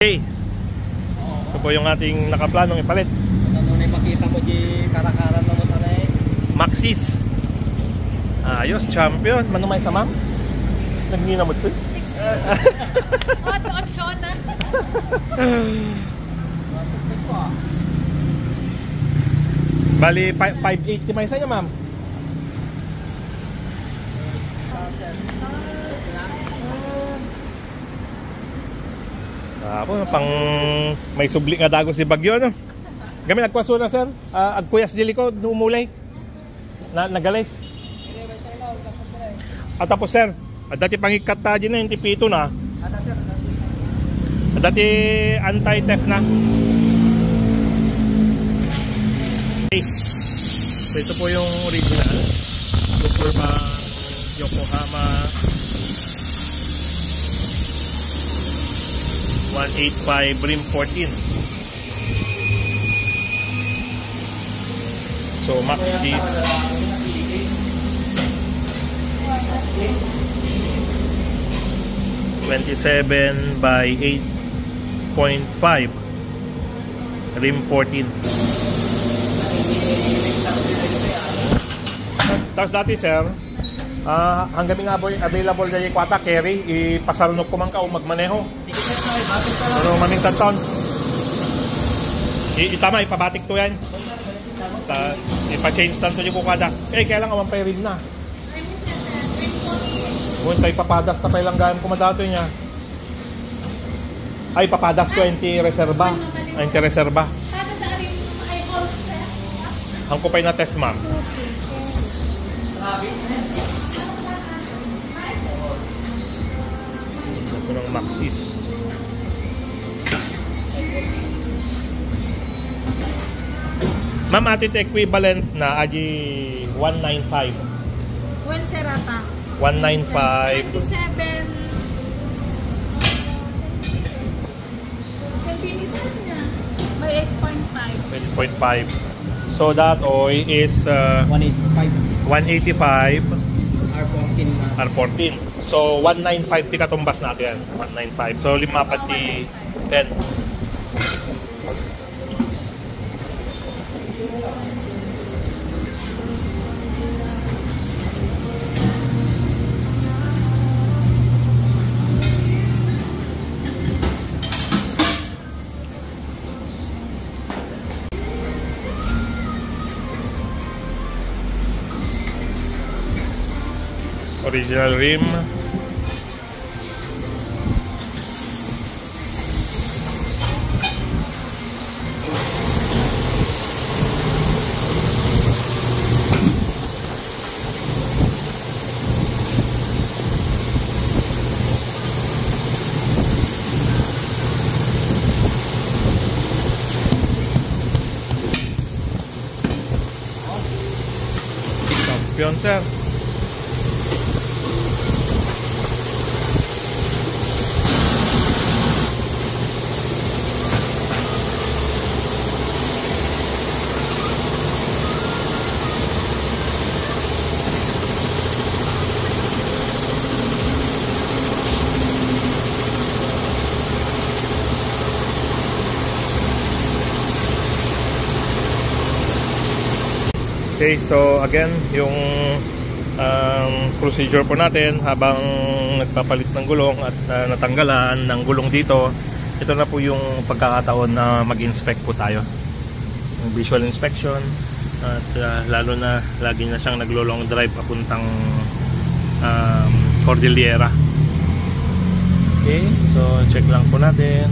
Okay. Ito po yung ating nakaplanong ipalit. Ano na makita mo di karakaran mo tanay? Maxis. Ayos, champion. Mano may samang? Nagnina mo ito? 6. Ocho na. Bali 580 may isa niya, ma'am. Pang may subli nga dago si Bagyo, no? Kami nagkwaso na, sir. Agkuyas di likod, umulay. Nagalis. At tapos, sir, dati pangikat ta dyan na, yung tipito na. Dati anti-theft na. Okay. So, ito po yung original. Super Bang Yokohama 185 rim 14. So Maxis 27 by 8.5 rim 14. Tapos dati, sir, hanggang nga available na yung kwata carry, ipasarunok ko man ka o magmaneho. Pero maminsan taon itama, ipabatik to yan. Ipa-change tanto yung kukada. Kaya lang awang pay rin na. Kung tayo papadas na pailang gayam kumadato niya. Ay, papadas ko anti-reserva. Anti-reserva. Ang kupay na test, ma'am. Ito ng Maxis. Ma'am, atit equivalent na aji 195. 1 serata. 195. 27 centimeters niya. By 8.5. 8.5. So that oil is 185 R14. So 195 ti katumbas natin yan. 195. So 5 pati 10. Original rim. Champion, sir. Okay, so again, yung procedure po natin habang nagpapalit ng gulong at natanggalan ng gulong dito, ito na po yung pagkakataon na mag-inspect po tayo. Yung visual inspection at lalo na lagi na siyang naglo-long drive papuntang Cordillera. Okay, so check lang po natin.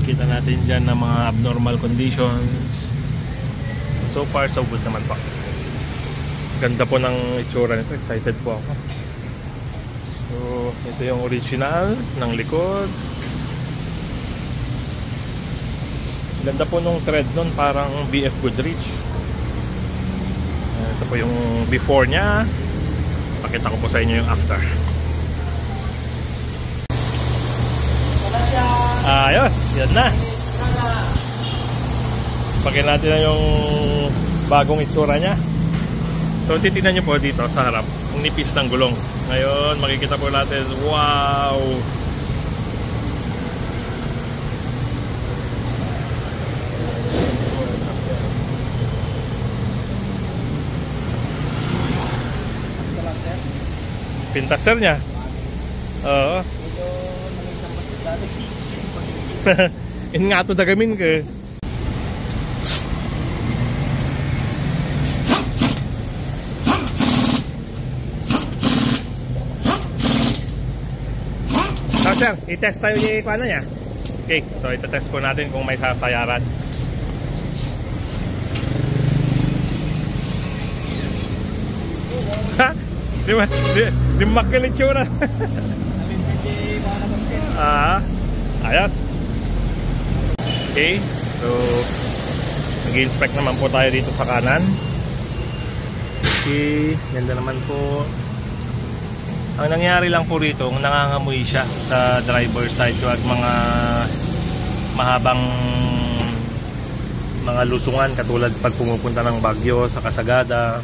Kita natin dyan ng mga abnormal conditions. So far, so good naman po. Ganda po ng itsura nito. Excited po ako. So, ito yung original ng likod. Ganda po nung thread nun. Parang BF Goodrich. Ito po yung before nya. Pakita ko po sa inyo yung after. Ayos, yan na. Pakita natin na yung bagong itsura nya. So titignan nyo po dito sa harap ang nipis ng gulong. Ngayon makikita po natin, wow, tester niya. Oo. Medyo namisang mas dati. In nga to dagamin ka. So sir, i-test tayo yung paano niya. Okay, so ito-test po natin kung may sasayaran. Ha? Di makin itsura. Ayos. Okay, so nag-inspect naman po tayo dito sa kanan. Okay, ganda naman po. Ang nangyari lang po rito, nangangamoy siya sa driver side at mga mahabang mga lusungan katulad pag pumupunta ng Baguio sa Kasagada.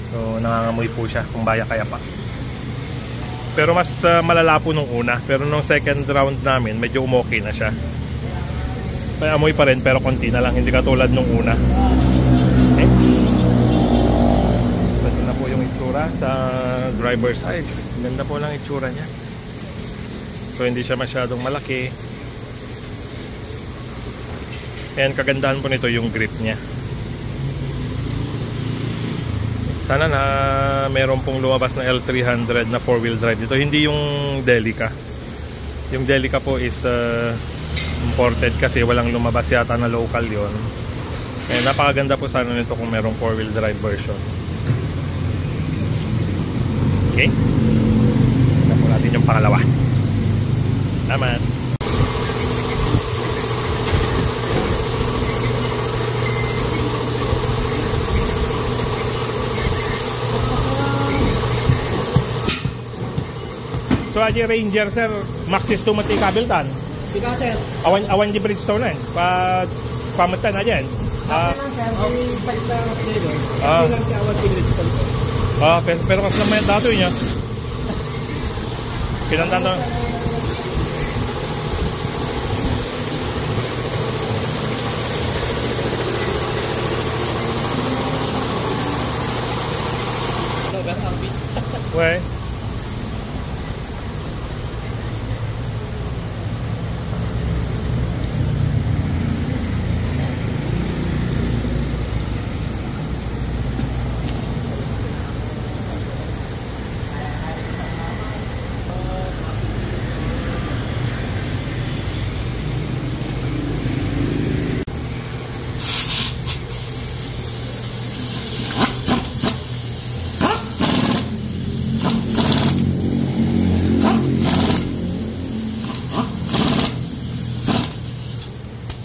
So nangangamoy po siya kung baya kaya pa. Pero mas malala po nung una. Pero nung second round namin, medyo umokay na siya. May amoy pa rin pero konti na lang, hindi katulad nung una. Okay. Ito na po yung itsura sa driver side. Ganda po lang itsura niya. So hindi siya masyadong malaki. And kagandahan po nito yung grip niya. Sana na meron pong lumabas na L300 na 4-wheel drive dito. Hindi yung Delica. Yung Delica po is imported kasi walang lumabas yata na local yon. Eh, napakaganda po sana nito kung merong 4-wheel drive version. Okay. Tignan po natin yung pangalawa. Salamat. So aja Ranger sir, Maxis to mati kabel tan. Sika sir. Awan di Bridgestone na. Pamatan aja. Balik lang ako dito. Lang si awan pinili sa pero kas naman yung dato niya. Pinantan to. Weh.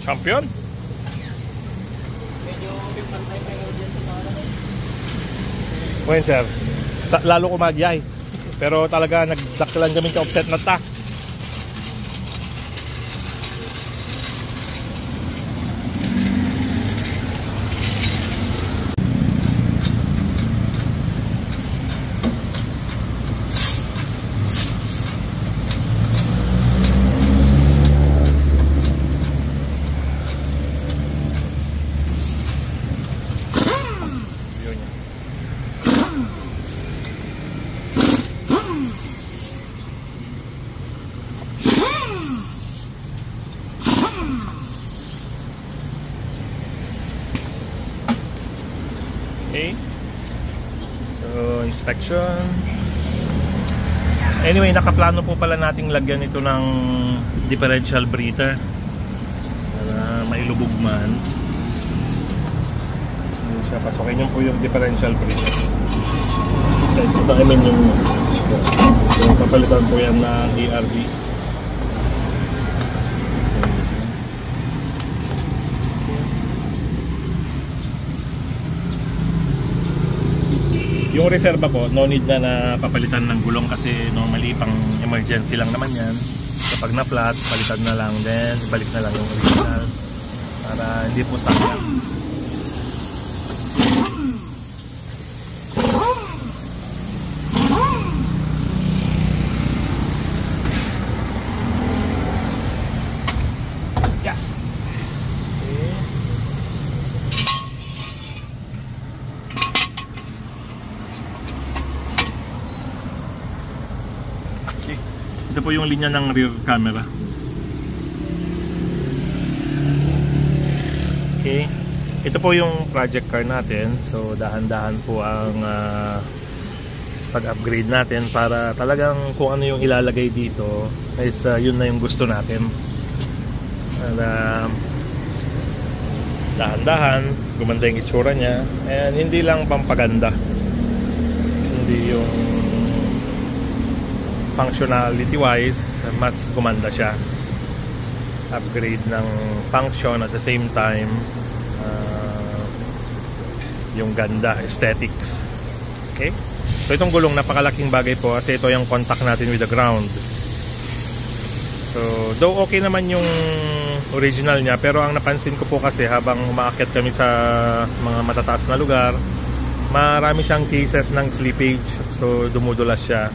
Champion? Medyo pantay pa yung audience sa mga Well sir, lalo ko magyay. Pero talaga nagdaklan kami ka offset na ta. Okay. So, inspection. Anyway, nakaplano po pala nating lagyan ito ng differential breather para mailubog man. So, siya, pasokin yung po yung differential breather. Ito namin yung so, papalitan po yan na ERD. Yung reserva po, no need na papalitan ng gulong kasi normally pang emergency lang naman yan. Kapag na-flat, palitan na lang, then balik na lang yung original para hindi po sayang. Yeah. Okay. po yung linya ng rear camera. Okay. Ito po yung project car natin. So dahan-dahan po ang pag-upgrade natin para talagang kung ano yung ilalagay dito is yun na yung gusto natin. Dahan-dahan, gumanda yung itsura niya. And hindi lang pampaganda. Hindi yung functionality wise, mas gumanda siya. Upgrade ng function at the same time yung ganda, aesthetics. Okay? So itong gulong napakalaking bagay po kasi ito yung contact natin with the ground. So though okay naman yung original niya, pero ang napansin ko po kasi habang umaakyat kami sa mga matataas na lugar, marami siyang cases ng slippage. So dumudulas siya.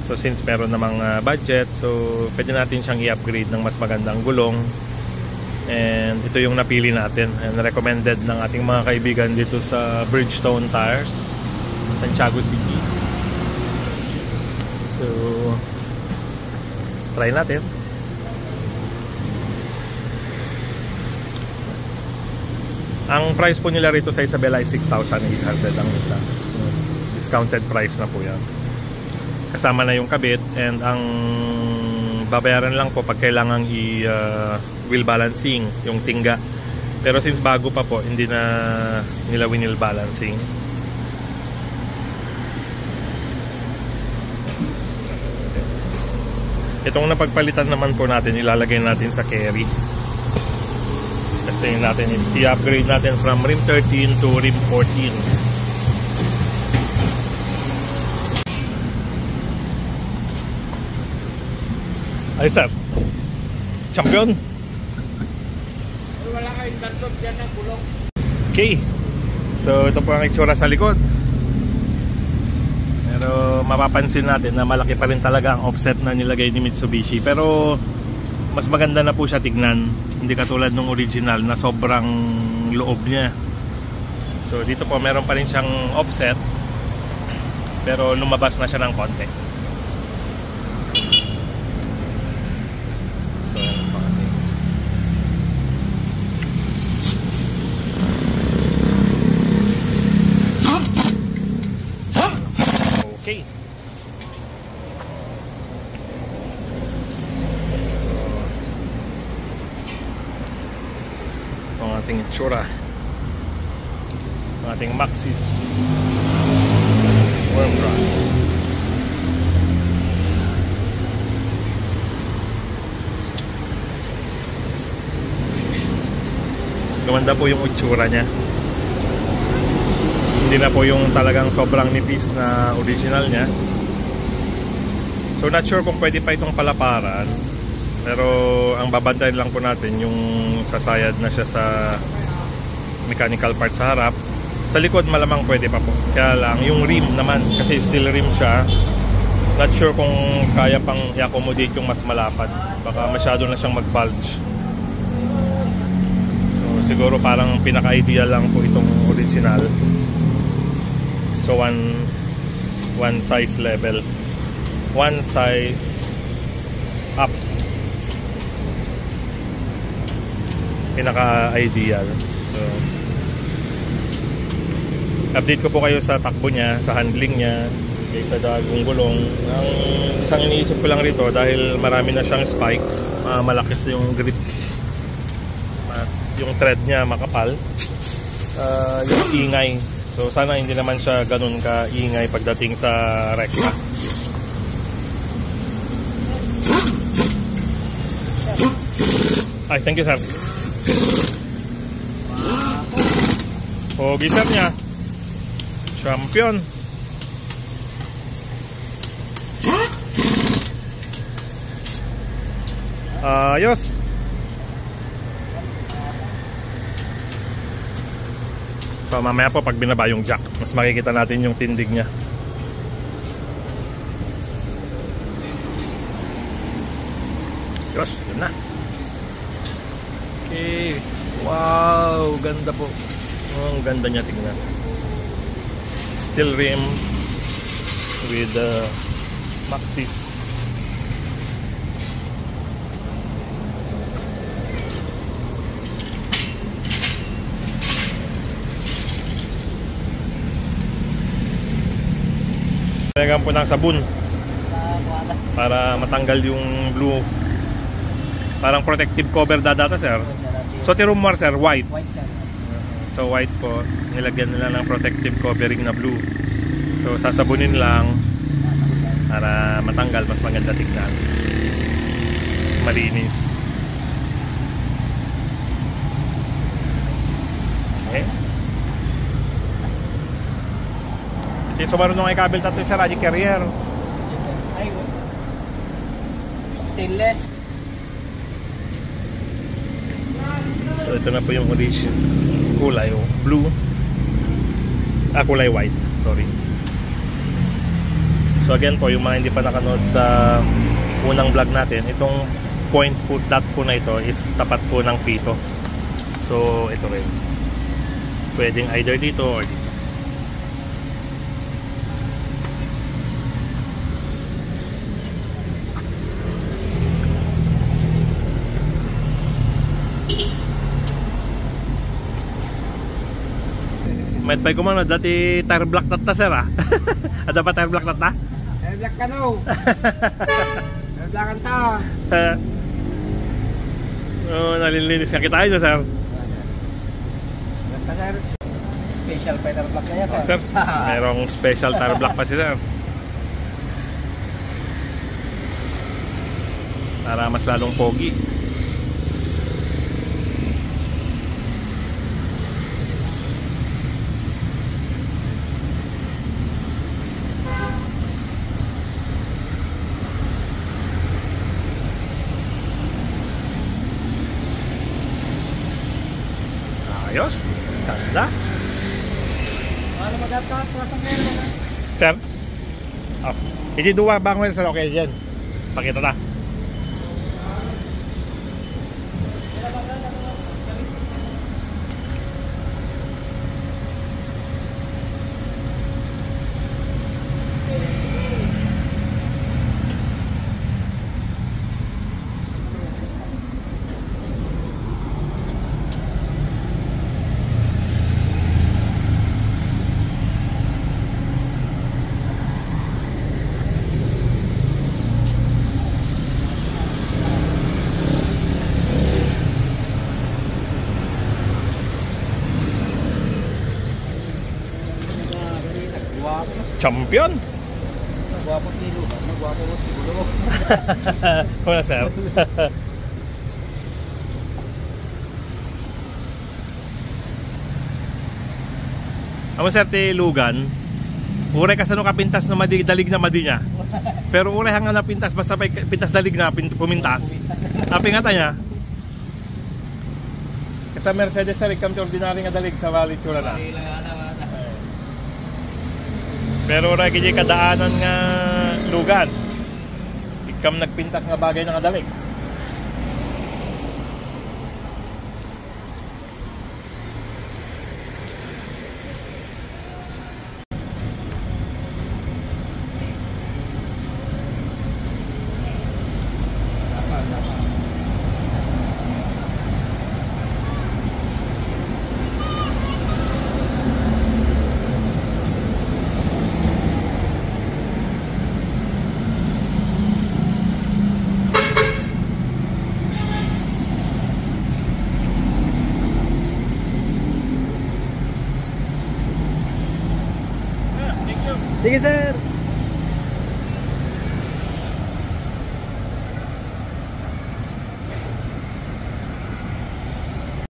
So since meron namang budget, so pwede natin siyang i-upgrade ng mas magandang gulong. And ito yung napili natin and recommended ng ating mga kaibigan dito sa Bridgestone Tires, Santiago City. So try natin. Ang price po nila rito sa Isabela ay 6,800 ang isa. Discounted price na po yan. Kasama na yung kabit, and ang babayaran lang po pag kailangang wheel balancing, yung tingga. Pero since bago pa po, hindi na nila wheel balancing. Itong napagpalitan naman po natin, ilalagay natin sa carry. Testing natin, i-upgrade natin from rim 13 to rim 14. Ay sir, champion. Wala kayong danlog dyan ng bulong. Okay, so ito po ang itsura sa likod. Pero mapapansin natin na malaki pa rin talaga ang offset na nilagay ni Mitsubishi. Pero mas maganda na po siya tignan. Hindi katulad ng original na sobrang loob niya. So dito po meron pa rin siyang offset, pero lumabas na siya ng konti. Okay. Ang ating itsura, ang ating Maxxis worm rod. Gumanda po yung itsura niya. Hindi na po yung talagang sobrang nipis na original niya. So not sure kung pwede pa itong palaparan, pero ang babantayan lang po natin yung sasayad na siya sa mechanical part sa harap. Sa likod malamang pwede pa po. Kaya lang yung rim naman, kasi steel rim siya, not sure kung kaya pang i-accommodate yung mas malapad. Baka masyado na siyang mag-bulge. So siguro parang pinaka-ideal lang po itong original. So one size level, one size up, pinaka-ideal. So update ko po kayo sa takbo niya, sa handling niya, sa dagong gulong. Ang isang iniisip ko lang rito, dahil marami na siyang spikes, malakis yung grip at yung tread niya makapal, yung ingay. So sana hindi naman siya ganun ka-ingay pagdating sa rekta. Ay, thank you sir. Pogi sir niya. Champion. Ayos. So mamaya po pag binaba yung jack, mas makikita natin yung tindig niya. Yos, yun na. Okay. Wow, ganda po. Oh, ang ganda niya tingnan. Steel rim with Maxxis Lagyan po ng sabon para matanggal yung blue. Parang protective cover data sir. So tirum mo sir, white. White sir. So white po, nilagyan nila ng protective covering na blue. So sasabunin lang para matanggal, mas maganda tignan. Mas malinis. Okay. So marunong ay kabel tatlo sa Raji Carrier. Ay, stainless. So ito na po yung original kulay blue. Kulay white, sorry. So again po, yung mga hindi pa nakanood sa unang vlog natin, itong point po, dot po na ito is tapat po ng pito. So ito rin. Pwedeng either dito or dito. Might buy ko man dati tire block tat ta sir ah. Ada pa tire block tat ta? Tire block ka no. Tire block ka. Oh, nalilinis ka kita ayun sir. Sir. Special tire block kaya Oh, sir. sir, mayroong special tire block pa si sir. Para mas lalong pogi. Ayos, ganda. Ano magata pasang ngayon? Sir? Oh, hindi dua bang sir, okay dyan. Pakita na. Champion. Nagwapo kilo, nagwapo mo siguro. Wala sir. Amo sir ti lugan. Uray kasano kapintas na dalig na madi niya. Pero uray hanga na pintas basta pintas dalig na pumintas. Api nga tanya. Kasi Mercedes sa kam ti ordinary nga dalig sa Valley Chura na. Pero ora kiji kadaanan nga lugan. Ikam nagpintas nga bagay na nga dalig. Sige sir.